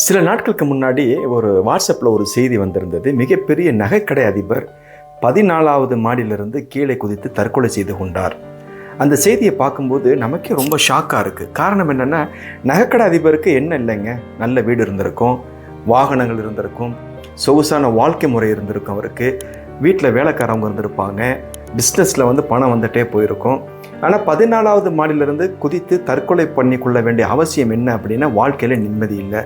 சில நாட்களுக்கு முன்னாடி ஒரு வாட்ஸ்அப்பில் ஒரு செய்தி வந்திருந்தது. மிகப்பெரிய நகைக்கடை அதிபர் 14வது மாடியிலிருந்து கீழே குதித்து தற்கொலை செய்து கொண்டார். அந்த செய்தியை பார்க்கும்போது நமக்கே ரொம்ப ஷாக்காக இருக்குது. காரணம் என்னென்னா, நகைக்கடை அதிபருக்கு என்ன இல்லைங்க, நல்ல வீடு இருந்திருக்கும், வாகனங்கள் இருந்திருக்கும், சொகுசான வாழ்க்கை முறை இருந்திருக்கும், அவருக்கு வீட்டில் வேலைக்காரவங்க இருந்திருப்பாங்க, பிஸ்னஸில் பணம் வந்துட்டே போயிருக்கும். ஆனால் 14வது மாடியிலிருந்து குதித்து தற்கொலை பண்ணி கொள்ள வேண்டிய அவசியம் என்ன அப்படின்னா, வாழ்க்கையில் நிம்மதி இல்லை.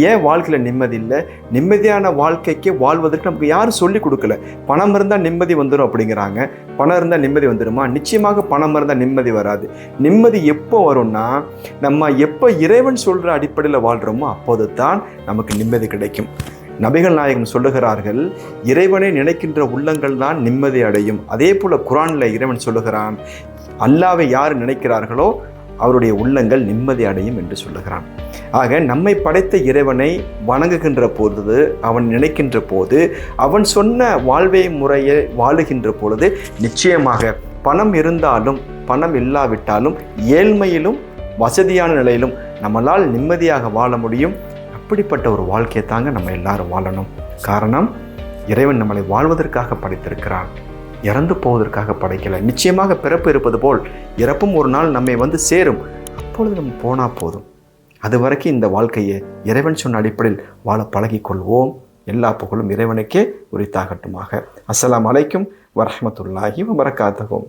ஏன் வாழ்க்கையில் நிம்மதி இல்லை? நிம்மதியான வாழ்க்கைக்கு வாழ்வதற்கு நமக்கு யாரும் சொல்லிக் கொடுக்கல. பணம் இருந்தால் நிம்மதி வந்துடும் அப்படிங்கிறாங்க. பணம் இருந்தால் நிம்மதி வந்துடுமா? நிச்சயமாக பணம் இருந்தால் நிம்மதி வராது. நிம்மதி எப்போ வரும்னா, நம்ம எப்போ இறைவன் சொல்கிற அடிப்படையில் வாழ்கிறோமோ அப்போது தான் நமக்கு நிம்மதி கிடைக்கும். நபிகள் நாயகம் சொல்லுகிறார்கள், இறைவனை நினைக்கின்ற உள்ளங்கள் தான் நிம்மதி அடையும். அதே போல் குர்ஆனில் இறைவன் சொல்லுகிறான், அல்லாஹ்வை யார் நினைக்கிறார்களோ அவருடைய உள்ளங்கள் நிம்மதி அடையும் என்று சொல்லுகிறான். ஆக நம்மை படைத்த இறைவனை வணங்குகின்ற போது, அவன் நினைக்கின்ற போது, அவன் சொன்ன வாழ்வை முறையை வாழுகின்ற பொழுது நிச்சயமாக பணம் இருந்தாலும் பணம் இல்லாவிட்டாலும் ஏழ்மையிலும் வசதியான நிலையிலும் நம்மளால் நிம்மதியாக வாழ முடியும். அப்படிப்பட்ட ஒரு வாழ்க்கையை தாங்க நம்ம எல்லாரும் வாழணும். காரணம், இறைவன் நம்மளை வாழ்வதற்காக படைத்திருக்கிறான், இறந்து போவதற்காக படைக்கலை. நிச்சயமாக பிறப்பு இருப்பது போல் இறப்பும் ஒரு நாள் நம்மை சேரும். அப்பொழுது நம்ம போனால் போதும். அது வரைக்கும் இந்த வாழ்க்கையை இறைவன் சொன்ன அடிப்படையில் வாழ பழகிக்கொள்வோம். எல்லா புகழும் இறைவனுக்கே உரித்தாகட்டுமாக. அஸ்ஸலாமு அலைக்கும் வரஹ்மத்துல்லாஹி வபரகாத்துஹு.